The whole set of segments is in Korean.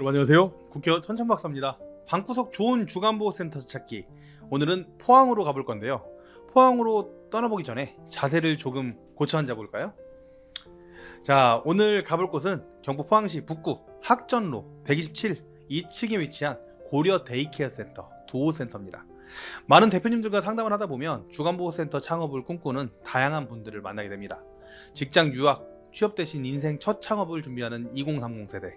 여러분 안녕하세요. 국회의원 천천박사입니다. 방구석 좋은 주간보호센터 찾기. 오늘은 포항으로 가볼 건데요. 포항으로 떠나보기 전에 자세를 조금 고쳐 앉아볼까요? 자, 오늘 가볼 곳은 경북 포항시 북구 학전로 127 2층에 위치한 고려 데이케어 센터 두호센터입니다. 많은 대표님들과 상담을 하다 보면 주간보호센터 창업을 꿈꾸는 다양한 분들을 만나게 됩니다. 직장 유학, 취업 대신 인생 첫 창업을 준비하는 2030 세대,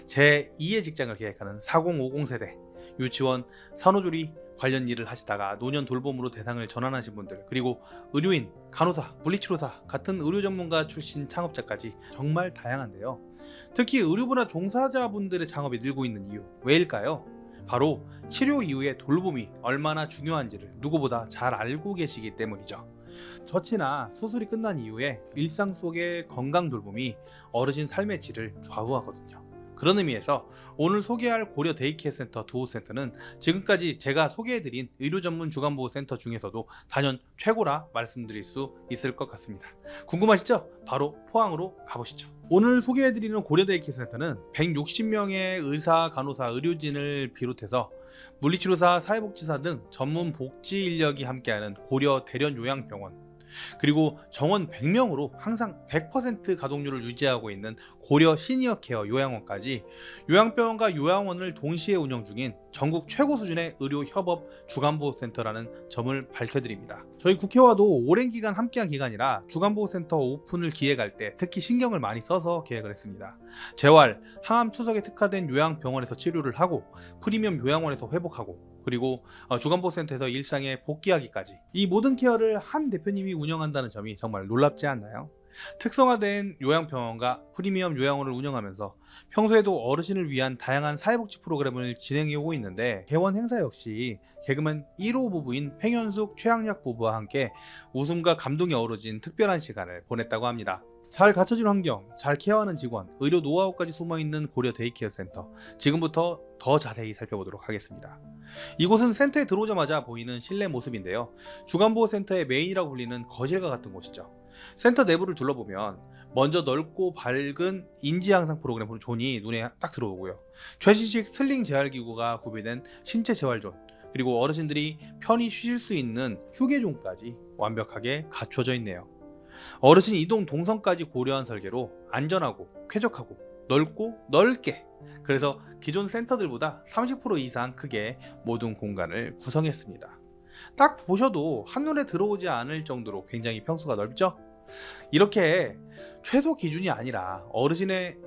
제2의 직장을 계획하는 4050 세대, 유치원, 산후조리 관련 일을 하시다가 노년 돌봄으로 대상을 전환하신 분들, 그리고 의료인, 간호사, 물리치료사 같은 의료 전문가 출신 창업자까지 정말 다양한데요. 특히 의료분야 종사자분들의 창업이 늘고 있는 이유, 왜일까요? 바로 치료 이후의 돌봄이 얼마나 중요한지를 누구보다 잘 알고 계시기 때문이죠. 처치나 수술이 끝난 이후에 일상 속의 건강 돌봄이 어르신 삶의 질을 좌우하거든요. 그런 의미에서 오늘 소개할 고려 데이케어 센터 두호센터는 지금까지 제가 소개해드린 의료 전문 주간보호센터 중에서도 단연 최고라 말씀드릴 수 있을 것 같습니다. 궁금하시죠? 바로 포항으로 가보시죠. 오늘 소개해드리는 고려 데이케어 센터는 160명의 의사, 간호사, 의료진을 비롯해서 물리치료사, 사회복지사 등 전문 복지 인력이 함께하는 고려 대련 요양병원, 그리고 정원 100명으로 항상 100% 가동률을 유지하고 있는 고려 시니어케어 요양원까지 요양병원과 요양원을 동시에 운영 중인 전국 최고 수준의 의료협업 주간보호센터라는 점을 밝혀드립니다. 저희 국회와도 오랜 기간 함께한 기간이라 주간보호센터 오픈을 기획할 때 특히 신경을 많이 써서 계획을 했습니다. 재활, 항암 투석에 특화된 요양병원에서 치료를 하고 프리미엄 요양원에서 회복하고, 그리고 주간보호센터에서 일상에 복귀하기까지 이 모든 케어를 한 대표님이 운영한다는 점이 정말 놀랍지 않나요? 특성화된 요양병원과 프리미엄 요양원을 운영하면서 평소에도 어르신을 위한 다양한 사회복지 프로그램을 진행해 오고 있는데, 개원 행사 역시 개그맨 1호 부부인 팽현숙, 최양락 부부와 함께 웃음과 감동이 어우러진 특별한 시간을 보냈다고 합니다. 잘 갖춰진 환경, 잘 케어하는 직원, 의료 노하우까지 숨어있는 고려 데이케어 센터, 지금부터 더 자세히 살펴보도록 하겠습니다. 이곳은 센터에 들어오자마자 보이는 실내 모습인데요. 주간보호센터의 메인이라고 불리는 거실과 같은 곳이죠. 센터 내부를 둘러보면 먼저 넓고 밝은 인지향상 프로그램 존이 눈에 딱 들어오고요. 최신식 슬링 재활기구가 구비된 신체 재활존, 그리고 어르신들이 편히 쉬실 수 있는 휴게존까지 완벽하게 갖춰져 있네요. 어르신 이동 동선까지 고려한 설계로 안전하고 쾌적하고 넓고 넓게, 그래서 기존 센터들보다 30% 이상 크게 모든 공간을 구성했습니다. 딱 보셔도 한눈에 들어오지 않을 정도로 굉장히 평수가 넓죠? 이렇게 최소 기준이 아니라 어르신의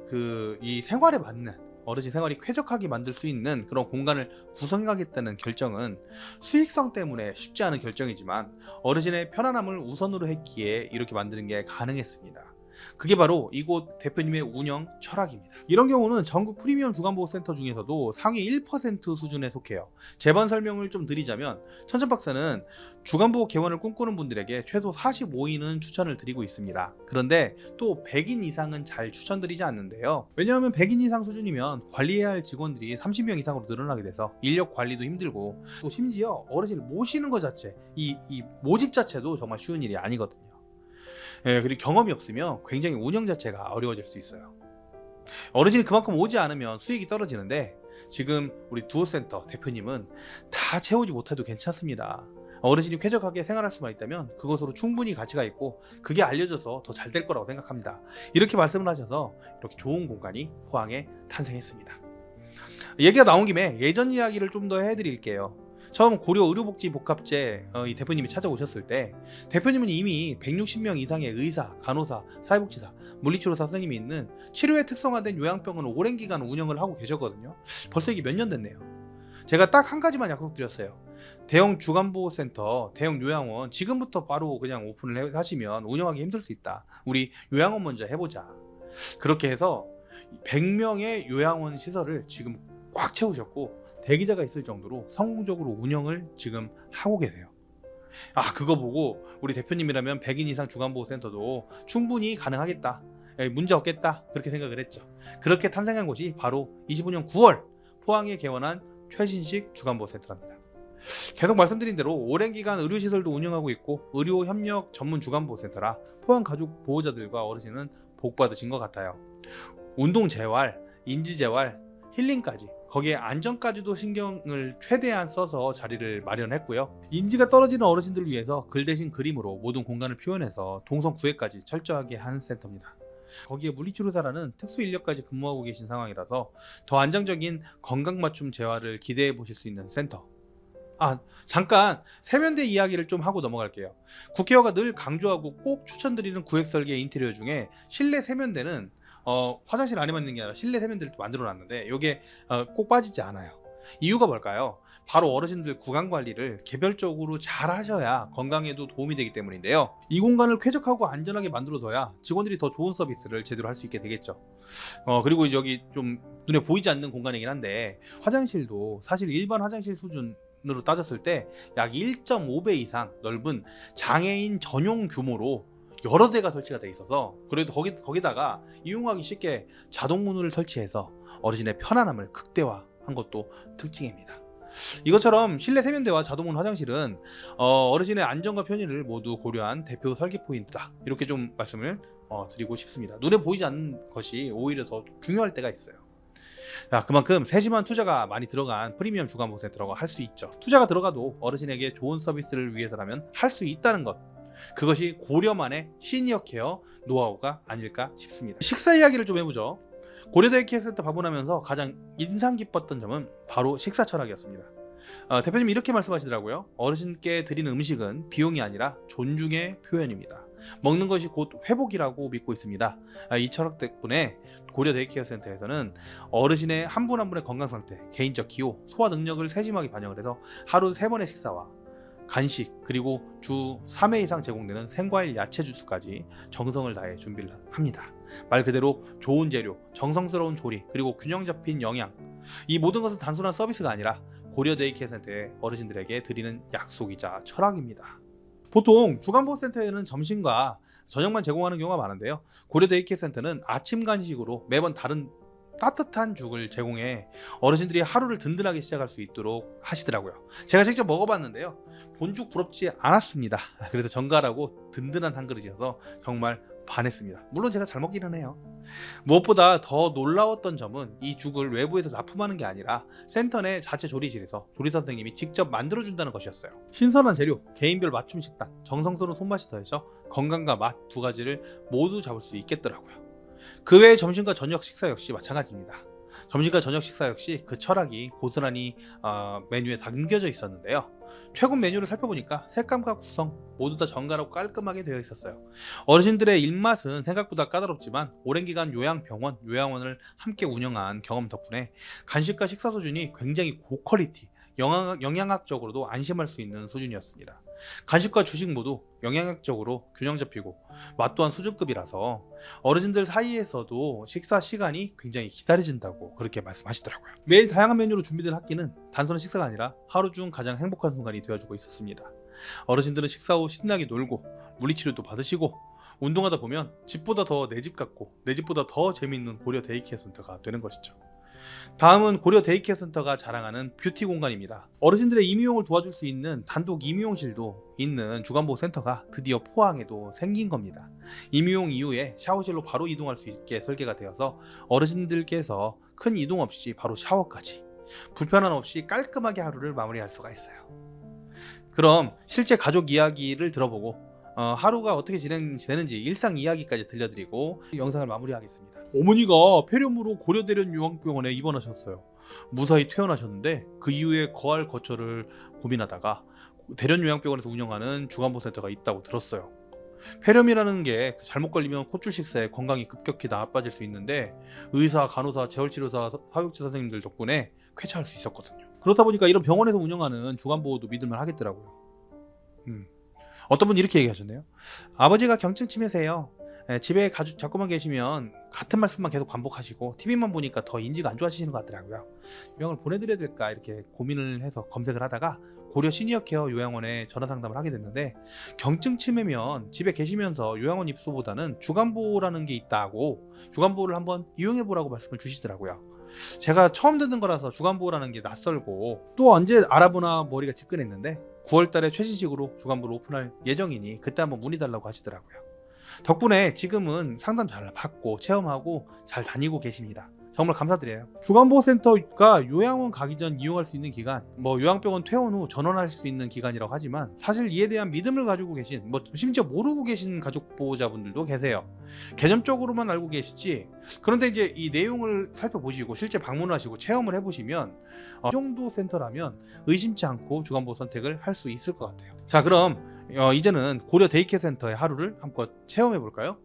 이 생활에 맞는, 어르신 생활이 쾌적하게 만들 수 있는 그런 공간을 구성하겠다는 결정은 수익성 때문에 쉽지 않은 결정이지만 어르신의 편안함을 우선으로 했기에 이렇게 만드는 게 가능했습니다. 그게 바로 이곳 대표님의 운영 철학입니다. 이런 경우는 전국 프리미엄 주간보호센터 중에서도 상위 1% 수준에 속해요. 제반 설명을 좀 드리자면, 천천박사는 주간보호 개원을 꿈꾸는 분들에게 최소 45인은 추천을 드리고 있습니다. 그런데 또 100인 이상은 잘 추천드리지 않는데요. 왜냐하면 100인 이상 수준이면 관리해야 할 직원들이 30명 이상으로 늘어나게 돼서 인력 관리도 힘들고, 또 심지어 어르신을 모시는 것 자체, 이 모집 자체도 정말 쉬운 일이 아니거든요. 그리고 경험이 없으면 굉장히 운영 자체가 어려워질 수 있어요. 어르신이 그만큼 오지 않으면 수익이 떨어지는데, 지금 우리 두호센터 대표님은 다 채우지 못해도 괜찮습니다. 어르신이 쾌적하게 생활할 수만 있다면 그것으로 충분히 가치가 있고 그게 알려져서 더 잘 될 거라고 생각합니다. 이렇게 말씀을 하셔서 이렇게 좋은 공간이 포항에 탄생했습니다. 얘기가 나온 김에 예전 이야기를 좀 더 해드릴게요. 처음 고려 의료복지복합제 이 대표님이 찾아오셨을 때 대표님은 이미 160명 이상의 의사, 간호사, 사회복지사, 물리치료사 선생님이 있는 치료에 특성화된 요양병원을 오랜 기간 운영을 하고 계셨거든요. 벌써 이게 몇 년 됐네요. 제가 딱 한 가지만 약속드렸어요. 대형 주간보호센터, 대형 요양원 지금부터 바로 그냥 오픈을 하시면 운영하기 힘들 수 있다. 우리 요양원 먼저 해보자. 그렇게 해서 100명의 요양원 시설을 지금 꽉 채우셨고 대기자가 있을 정도로 성공적으로 운영을 지금 하고 계세요. 그거 보고 우리 대표님이라면 100인 이상 주간보호센터도 충분히 가능하겠다, 문제 없겠다, 그렇게 생각을 했죠. 그렇게 탄생한 곳이 바로 25년 9월 포항에 개원한 최신식 주간보호센터랍니다. 계속 말씀드린 대로 오랜 기간 의료시설도 운영하고 있고 의료협력 전문 주간보호센터라 포항 가족 보호자들과 어르신은 복 받으신 것 같아요. 운동재활, 인지재활, 힐링까지, 거기에 안전까지도 신경을 최대한 써서 자리를 마련했고요. 인지가 떨어지는 어르신들을 위해서 글 대신 그림으로 모든 공간을 표현해서 동선 구애까지 철저하게 한 센터입니다. 거기에 물리치료사라는 특수 인력까지 근무하고 계신 상황이라서 더 안정적인 건강 맞춤 재활을 기대해 보실 수 있는 센터. 잠깐 세면대 이야기를 좀 하고 넘어갈게요. 국회의원가 늘 강조하고 꼭 추천드리는 구획설계 인테리어 중에 실내 세면대는 화장실 안에만 있는 게 아니라 실내 세면대를 또 만들어 놨는데 이게 꼭 빠지지 않아요. 이유가 뭘까요? 바로 어르신들 구강 관리를 개별적으로 잘 하셔야 건강에도 도움이 되기 때문인데요. 이 공간을 쾌적하고 안전하게 만들어둬야 직원들이 더 좋은 서비스를 제대로 할 수 있게 되겠죠. 그리고 여기 좀 눈에 보이지 않는 공간이긴 한데 화장실도 사실 일반 화장실 수준으로 따졌을 때 약 1.5배 이상 넓은 장애인 전용 규모로 여러 대가 설치가 돼 있어서 그래도 거기다가 이용하기 쉽게 자동문을 설치해서 어르신의 편안함을 극대화한 것도 특징입니다. 이것처럼 실내 세면대와 자동문 화장실은 어르신의 안전과 편의를 모두 고려한 대표 설계 포인트다, 이렇게 좀 말씀을 드리고 싶습니다. 눈에 보이지 않는 것이 오히려 더 중요할 때가 있어요. 그만큼 세심한 투자가 많이 들어간 프리미엄 주간보호센터라고 할 수 있죠. 투자가 들어가도 어르신에게 좋은 서비스를 위해서라면 할 수 있다는 것, 그것이 고려만의 시니어 케어 노하우가 아닐까 싶습니다. 식사 이야기를 좀 해보죠. 고려대학 케어센터 방문하면서 가장 인상 깊었던 점은 바로 식사 철학이었습니다. 대표님이 이렇게 말씀하시더라고요. 어르신께 드리는 음식은 비용이 아니라 존중의 표현입니다. 먹는 것이 곧 회복이라고 믿고 있습니다. 이 철학 덕분에 고려 데이케어 센터에서는 어르신의 한 분 한 분의 건강 상태, 개인적 기호, 소화 능력을 세심하게 반영을 해서 하루 3번의 식사와 간식, 그리고 주 3회 이상 제공되는 생과일 야채 주스까지 정성을 다해 준비를 합니다. 말 그대로 좋은 재료, 정성스러운 조리, 그리고 균형 잡힌 영양, 이 모든 것은 단순한 서비스가 아니라 고려 데이케어 센터의 어르신들에게 드리는 약속이자 철학입니다. 보통 주간보호센터에는 점심과 저녁만 제공하는 경우가 많은데요. 고려 데이케어 센터는 아침 간식으로 매번 다른 따뜻한 죽을 제공해 어르신들이 하루를 든든하게 시작할 수 있도록 하시더라고요. 제가 직접 먹어봤는데요, 본죽 부럽지 않았습니다. 그래서 정갈하고 든든한 한 그릇이어서 정말 반했습니다. 물론 제가 잘 먹기는 해요. 무엇보다 더 놀라웠던 점은 이 죽을 외부에서 납품하는 게 아니라 센터 내 자체 조리실에서 조리사 선생님이 직접 만들어준다는 것이었어요. 신선한 재료, 개인별 맞춤 식단, 정성스러운 손맛이 더해져 건강과 맛 두 가지를 모두 잡을 수 있겠더라고요. 그 외에 점심과 저녁 식사 역시 마찬가지입니다. 점심과 저녁 식사 역시 그 철학이 고스란히 메뉴에 담겨져 있었는데요. 최근 메뉴를 살펴보니까 색감과 구성 모두 다 정갈하고 깔끔하게 되어 있었어요. 어르신들의 입맛은 생각보다 까다롭지만 오랜 기간 요양병원, 요양원을 함께 운영한 경험 덕분에 간식과 식사 수준이 굉장히 고퀄리티, 영양학적으로도 안심할 수 있는 수준이었습니다. 간식과 주식 모두 영양학적으로 균형 잡히고 맛 또한 수준급이라서 어르신들 사이에서도 식사 시간이 굉장히 기다려진다고 그렇게 말씀하시더라고요. 매일 다양한 메뉴로 준비된 한 끼는 단순한 식사가 아니라 하루 중 가장 행복한 순간이 되어주고 있었습니다. 어르신들은 식사 후 신나게 놀고 물리치료도 받으시고 운동하다 보면 집보다 더 내 집 같고 내 집보다 더 재미있는 고려 데이케어 센터가 되는 것이죠. 다음은 고려 데이케어 센터가 자랑하는 뷰티 공간입니다. 어르신들의 임의용을 도와줄 수 있는 단독 임의용실도 있는 주간보호센터가 드디어 포항에도 생긴 겁니다. 임의용 이후에 샤워실로 바로 이동할 수 있게 설계가 되어서 어르신들께서 큰 이동 없이 바로 샤워까지 불편함 없이 깔끔하게 하루를 마무리할 수가 있어요. 그럼 실제 가족 이야기를 들어보고 하루가 어떻게 진행되는지 일상 이야기까지 들려드리고 영상을 마무리하겠습니다. 어머니가 폐렴으로 고려대련 요양병원에 입원하셨어요. 무사히 퇴원하셨는데 그 이후에 거할 거처를 고민하다가 대련 요양병원에서 운영하는 주간보호센터가 있다고 들었어요. 폐렴이라는 게 잘못 걸리면 콧줄 식사에 건강이 급격히 나빠질 수 있는데 의사, 간호사, 재활치료사, 사육지 선생님들 덕분에 쾌차할 수 있었거든요. 그렇다 보니까 이런 병원에서 운영하는 주간보호도 믿을만 하겠더라고요. 어떤 분이 이렇게 얘기하셨네요. 아버지가 경증 치매세요. 집에 자꾸만 계시면 같은 말씀만 계속 반복하시고 TV만 보니까 더 인지가 안 좋아지시는 것 같더라고요. 요양을 보내드려야 될까 이렇게 고민을 해서 검색을 하다가 고려 시니어케어 요양원에 전화 상담을 하게 됐는데, 경증 치매면 집에 계시면서 요양원 입소보다는 주간보호라는 게 있다고 주간보호를 한번 이용해보라고 말씀을 주시더라고요. 제가 처음 듣는 거라서 주간보호라는 게 낯설고 또 언제 알아보나 머리가 지끈했는데 9월달에 최신식으로 주간보호를 오픈할 예정이니 그때 한번 문의달라고 하시더라고요. 덕분에 지금은 상담 잘 받고 체험하고 잘 다니고 계십니다. 정말 감사드려요. 주간보호센터가 요양원 가기 전 이용할 수 있는 기간, 요양병원 퇴원 후 전원할 수 있는 기간이라고 하지만 사실 이에 대한 믿음을 가지고 계신, 심지어 모르고 계신 가족 보호자분들도 계세요. 개념적으로만 알고 계시지. 그런데 이제 이 내용을 살펴보시고 실제 방문하시고 체험을 해보시면 이 정도 센터라면 의심치 않고 주간보호 선택을 할 수 있을 것 같아요. 자, 그럼 이제는 고려 데이케어 센터의 하루를 한번 체험해 볼까요?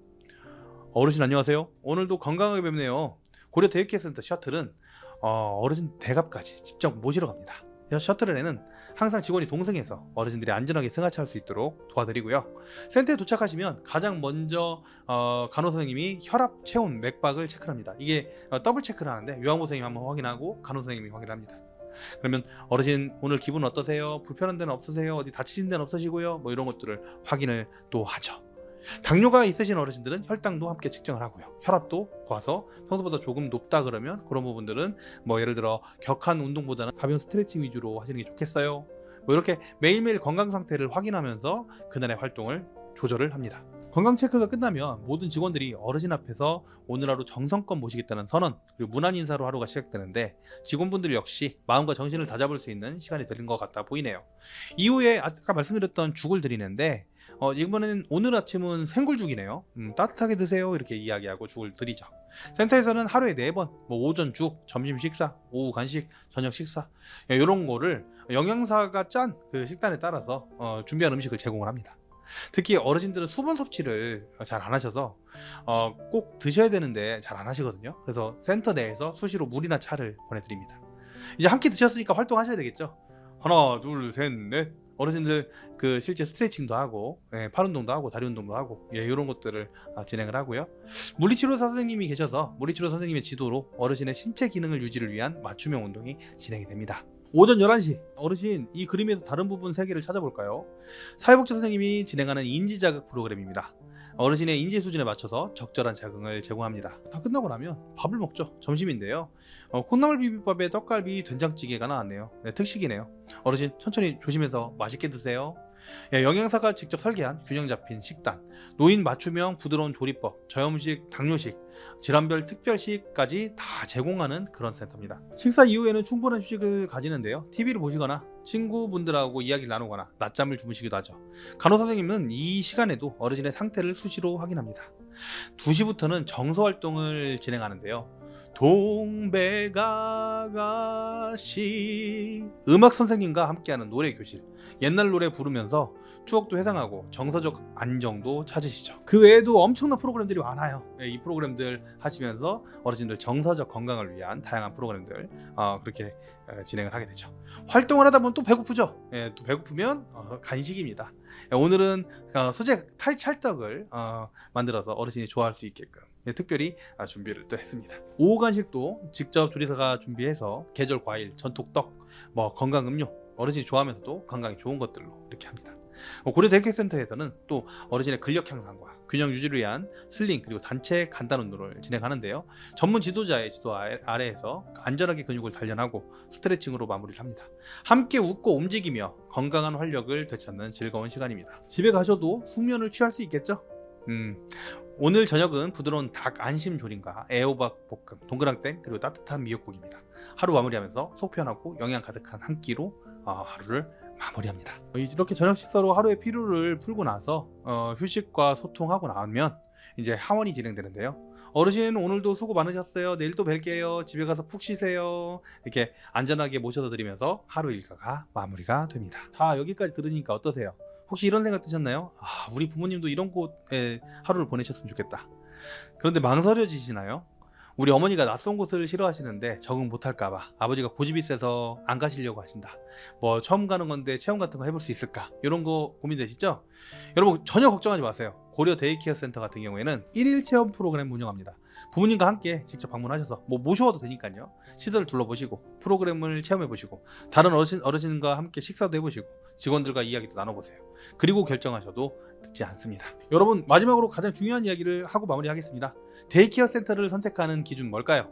어르신 안녕하세요. 오늘도 건강하게 뵙네요. 고려 데이케어 센터 셔틀은 어르신 대갑까지 직접 모시러 갑니다. 셔틀에는 항상 직원이 동승해서 어르신들이 안전하게 승하차할 수 있도록 도와드리고요. 센터에 도착하시면 가장 먼저 간호 선생님이 혈압, 체온, 맥박을 체크합니다. 이게 더블 체크를 하는데 요양보 선생님이 한번 확인하고 간호 선생님이 확인합니다. 그러면 어르신 오늘 기분 어떠세요? 불편한 데는 없으세요? 어디 다치신 데는 없으시고요? 이런 것들을 확인을 또 하죠. 당뇨가 있으신 어르신들은 혈당도 함께 측정을 하고요. 혈압도 봐서 평소보다 조금 높다 그러면 그런 부분들은 예를 들어 격한 운동보다는 가벼운 스트레칭 위주로 하시는 게 좋겠어요. 이렇게 매일매일 건강 상태를 확인하면서 그날의 활동을 조절을 합니다. 건강 체크가 끝나면 모든 직원들이 어르신 앞에서 오늘 하루 정성껏 모시겠다는 선언, 그리고 문안 인사로 하루가 시작되는데 직원분들 역시 마음과 정신을 다잡을 수 있는 시간이 되는 것 같아 보이네요. 이후에 아까 말씀드렸던 죽을 드리는데 이번에는 오늘 아침은 생굴죽이네요. 따뜻하게 드세요 이렇게 이야기하고 죽을 드리죠. 센터에서는 하루에 4번 오전 죽, 점심 식사, 오후 간식, 저녁 식사 이런 거를 영양사가 짠 그 식단에 따라서 준비한 음식을 제공을 합니다. 특히 어르신들은 수분 섭취를 잘 안 하셔서 꼭 드셔야 되는데 잘 안 하시거든요. 그래서 센터 내에서 수시로 물이나 차를 보내드립니다. 이제 한 끼 드셨으니까 활동하셔야 되겠죠. 하나 둘 셋 넷. 어르신들 실제 스트레칭도 하고 팔 운동도 하고 다리 운동도 하고 이런 것들을 진행을 하고요. 물리치료사 선생님이 계셔서 물리치료 선생님의 지도로 어르신의 신체 기능을 유지를 위한 맞춤형 운동이 진행이 됩니다. 오전 11시 어르신 이 그림에서 다른 부분 3개를 찾아볼까요? 사회복지 선생님이 진행하는 인지자극 프로그램입니다. 어르신의 인지 수준에 맞춰서 적절한 자극을 제공합니다. 다 끝나고 나면 밥을 먹죠. 점심인데요. 콩나물 비빔밥에 떡갈비, 된장찌개가 나왔네요. 특식이네요. 어르신 천천히 조심해서 맛있게 드세요. 영양사가 직접 설계한 균형 잡힌 식단, 노인 맞춤형 부드러운 조리법, 저염식, 당뇨식, 질환별 특별식까지 다 제공하는 그런 센터입니다. 식사 이후에는 충분한 휴식을 가지는데요. TV를 보시거나 친구분들하고 이야기를 나누거나 낮잠을 주무시기도 하죠. 간호 선생님은 이 시간에도 어르신의 상태를 수시로 확인합니다. 2시부터는 정서 활동을 진행하는데요. 동백아가씨 음악 선생님과 함께하는 노래 교실, 옛날 노래 부르면서 추억도 회상하고 정서적 안정도 찾으시죠. 그 외에도 엄청난 프로그램들이 많아요. 이 프로그램들 하시면서 어르신들 정서적 건강을 위한 다양한 프로그램들 그렇게 진행을 하게 되죠. 활동을 하다 보면 또 배고프죠. 또 배고프면 간식입니다. 오늘은 수제 찰떡을 만들어서 어르신이 좋아할 수 있게끔 특별히 준비를 또 했습니다. 오후 간식도 직접 조리사가 준비해서 계절 과일, 전통떡, 건강 음료, 어르신이 좋아하면서도 건강에 좋은 것들로 이렇게 합니다. 고려 데이케어 센터에서는 또 어르신의 근력 향상과 균형 유지를 위한 슬링 그리고 단체 간단 운동을 진행하는데요. 전문 지도자의 지도 아래에서 안전하게 근육을 단련하고 스트레칭으로 마무리를 합니다. 함께 웃고 움직이며 건강한 활력을 되찾는 즐거운 시간입니다. 집에 가셔도 숙면을 취할 수 있겠죠? 오늘 저녁은 부드러운 닭 안심 조림과 애호박 볶음, 동그랑땡 그리고 따뜻한 미역국입니다. 하루 마무리하면서 속 편하고 영양 가득한 한 끼로 하루를 마무리합니다. 이렇게 저녁 식사로 하루의 피로를 풀고 나서 휴식과 소통하고 나면 이제 하원이 진행되는데요. 어르신 오늘도 수고 많으셨어요. 내일 또 뵐게요. 집에 가서 푹 쉬세요. 이렇게 안전하게 모셔다 드리면서 하루 일과가 마무리가 됩니다. 자, 여기까지 들으니까 어떠세요? 혹시 이런 생각 드셨나요? 우리 부모님도 이런 곳에 하루를 보내셨으면 좋겠다. 그런데 망설여지시나요? 우리 어머니가 낯선 곳을 싫어하시는데 적응 못할까봐, 아버지가 고집이 세서 안 가시려고 하신다. 처음 가는 건데 체험 같은 거 해볼 수 있을까? 이런 거 고민되시죠? 여러분 전혀 걱정하지 마세요. 고려 데이케어 센터 같은 경우에는 1일 체험 프로그램 운영합니다. 부모님과 함께 직접 방문하셔서 모셔와도 되니까요. 시설을 둘러보시고 프로그램을 체험해보시고 다른 어르신과 함께 식사도 해보시고 직원들과 이야기도 나눠보세요. 그리고 결정하셔도 늦지 않습니다. 여러분 마지막으로 가장 중요한 이야기를 하고 마무리하겠습니다. 데이케어 센터를 선택하는 기준 뭘까요?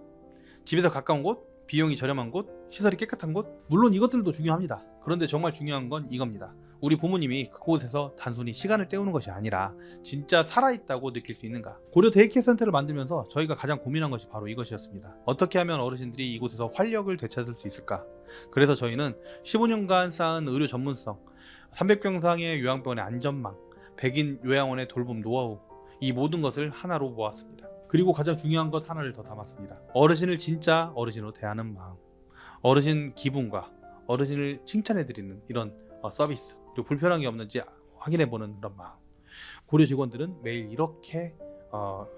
집에서 가까운 곳, 비용이 저렴한 곳, 시설이 깨끗한 곳? 물론 이것들도 중요합니다. 그런데 정말 중요한 건 이겁니다. 우리 부모님이 그곳에서 단순히 시간을 때우는 것이 아니라 진짜 살아있다고 느낄 수 있는가? 고려 데이케어 센터를 만들면서 저희가 가장 고민한 것이 바로 이것이었습니다. 어떻게 하면 어르신들이 이곳에서 활력을 되찾을 수 있을까? 그래서 저희는 15년간 쌓은 의료 전문성, 300병상의 요양병원의 안전망, 100인 요양원의 돌봄 노하우, 이 모든 것을 하나로 모았습니다. 그리고 가장 중요한 것 하나를 더 담았습니다. 어르신을 진짜 어르신으로 대하는 마음, 어르신 기분과 어르신을 칭찬해드리는 이런 서비스, 그리고 불편한 게 없는지 확인해보는 그런 마음. 고려 직원들은 매일 이렇게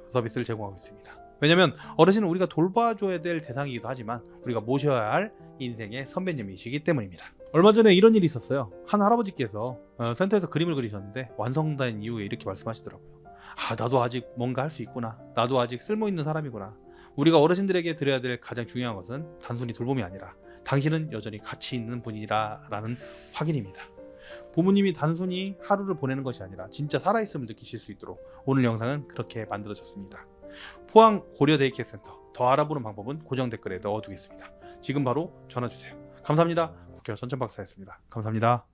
서비스를 제공하고 있습니다. 왜냐면 어르신은 우리가 돌봐줘야 될 대상이기도 하지만 우리가 모셔야 할 인생의 선배님이시기 때문입니다. 얼마 전에 이런 일이 있었어요. 한 할아버지께서 센터에서 그림을 그리셨는데 완성된 이후에 이렇게 말씀하시더라고요. 나도 아직 뭔가 할 수 있구나. 나도 아직 쓸모있는 사람이구나. 우리가 어르신들에게 드려야 될 가장 중요한 것은 단순히 돌봄이 아니라 당신은 여전히 가치 있는 분이라 라는 확인입니다. 부모님이 단순히 하루를 보내는 것이 아니라 진짜 살아있음을 느끼실 수 있도록 오늘 영상은 그렇게 만들어졌습니다. 포항 고려 데이케어 센터, 더 알아보는 방법은 고정 댓글에 넣어두겠습니다. 지금 바로 전화 주세요. 감사합니다. 국회의원 선천박사였습니다. 감사합니다.